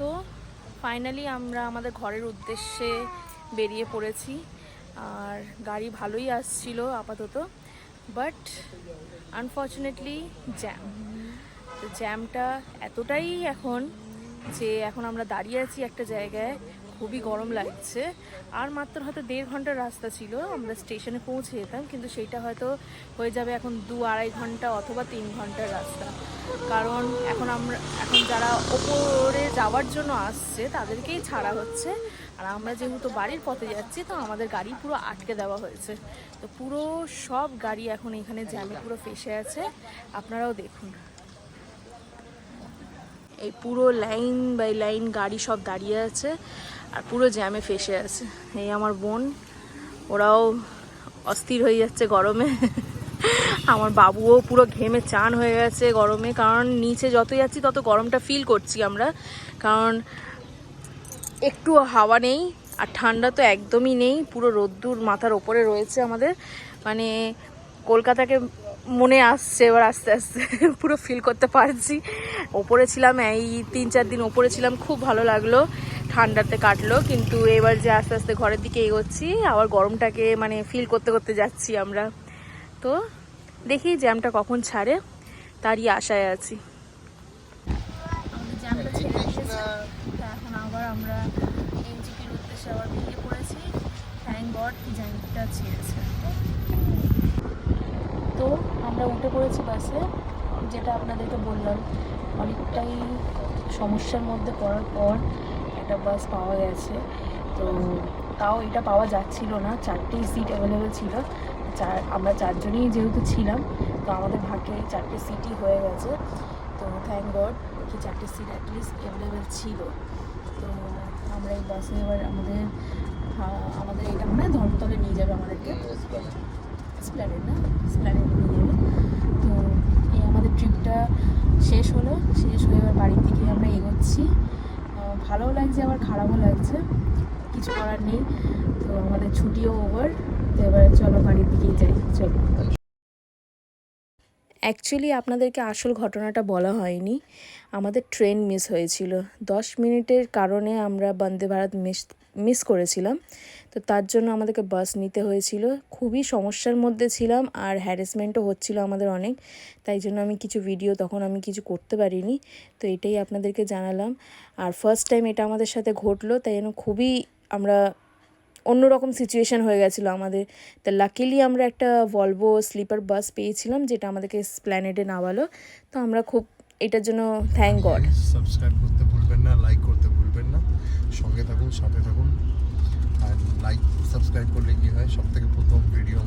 তো ফাইনালি আমরা আমাদের ঘরের উদ্দেশ্যে বেরিয়ে পড়েছি। আর গাড়ি ভালোই আসছিল আপাতত, বাট আনফর্চুনেটলি জ্যামটা এতটাই এখন যে এখন আমরা দাঁড়িয়ে আছি একটা জায়গায়, খুবই গরম লাগছে। আর মাত্র হয়তো 1.5 ঘন্টার রাস্তা ছিল, আমরা স্টেশনে পৌঁছে যেতাম, কিন্তু সেইটা হয়তো হয়ে যাবে এখন 2-2.5 ঘন্টা অথবা 3 ঘন্টার রাস্তা। কারণ এখন যারা ওপরে যাওয়ার জন্য আসছে তাদেরকেই ছাড়া হচ্ছে, আর আমরা যেহেতু বাড়ির পথে যাচ্ছি তো আমাদের গাড়ি পুরো আটকে দেওয়া হয়েছে। তো পুরো সব গাড়ি এখন এখানে জ্যামে পুরো ফেসে আছে, আপনারাও দেখুন। এই পুরো লাইন বাই লাইন গাড়ি সব দাঁড়িয়ে আছে আর পুরো জ্যামে ফেসে আছে। এই আমার বোন, ওরাও অস্থির হয়ে যাচ্ছে গরমে। আমার বাবুও পুরো ঘেমে চান হয়ে গেছে গরমে, কারণ নিচে যত যাচ্ছি তত গরমটা ফিল করছি আমরা, কারণ একটু হাওয়া নেই আর ঠান্ডা তো একদমই নেই। পুরো রোদ্দুর মাথার ওপরে রয়েছে আমাদের, মানে কলকাতাকে মনে আসছে এবার আস্তে আস্তে, পুরো ফিল করতে পারছি। ওপরে ছিলাম এই 3-4 দিন, ওপরে ছিলাম, খুব ভালো লাগলো, ঠান্ডাতে কাটলো, কিন্তু এবার যে আস্তে আস্তে ঘরের দিকে এগোচ্ছি আবার গরমটাকে মানে ফিল করতে করতে যাচ্ছি আমরা। তো দেখি জ্যামটা কখন ছাড়ে, তারই আশায় আছি। জ্যামটা ছেড়ে দিয়েছে, তো এখন আবার আমরা এনজিপির উদ্দেশ্যে আবার বেরিয়ে পড়েছি। থ্যাংক গড জ্যামটা ছেড়েছে। তো আমরা উঠে পড়েছি বাসে, যেটা আপনাদেরকে বললাম অনেকটাই সমস্যার মধ্যে পড়ার পর একটা বাস পাওয়া গেছে। তো তাও এটা পাওয়া যাচ্ছিল না, 4টেই সিট অ্যাভেলেবেল ছিল। আমরা 4 জনই যেহেতু ছিলাম, তো আমাদের ভাগ্যে 4টে সিটই হয়ে গেছে। তো থ্যাংক গড কি 4টে সিট অ্যাটলিস্ট অ্যাভেলেবেল ছিল। তো আমরা এই বাসে এবার আমাদের এটা মনে হয় ধর্মতলে নিয়ে যাবে আমাদেরকে, স্প্ল্যানেড নিয়ে যাবে। তো এই আমাদের ট্রিপটা শেষ হলো, শেষ হয়ে এবার বাড়ির দিকে আমরা এগোচ্ছি। ভালোও লাগছে আবার খারাপও লাগছে, কিছু করার নেই। তো আমাদের ছুটিও ওভার, তো এবার চলো বাড়ির দিকেই যাই। চলো, অ্যাকচুয়ালি আপনাদেরকে আসল ঘটনাটা বলা হয়নি। আমাদের ট্রেন মিস হয়েছিল 10 মিনিটের কারণে, আমরা বন্দে ভারত মিস করেছিলাম। তো তার জন্য আমাদেরকে বাস নিতে হয়েছিল, খুবই সমস্যার মধ্যে ছিলাম আর হ্যারাসমেন্টও হচ্ছিল আমাদের অনেক, তাই জন্য আমি কিছু ভিডিও তখন আমি কিছু করতে পারিনি। তো এটাই আপনাদেরকে জানালাম। আর ফার্স্ট টাইম এটা আমাদের সাথে ঘটলো, তাই জন্য খুবই আমরা অন্যরকম সিচুয়েশান হয়ে গেছিলো আমাদের। তা লাকিলি আমরা একটা ভলভো স্লিপার বাস পেয়েছিলাম, যেটা আমাদেরকে স্প্ল্যানেডে নামালো। তো আমরা খুব এটার জন্য থ্যাংক গড। সাবস্ক্রাইব করতে ভুলবেন না, লাইক করতে ভুলবেন না, সঙ্গে থাকুন, সাথে থাকুন। আর লাইক সাবস্ক্রাইব করলে কি হয়, সব থেকে প্রথম ভিডিও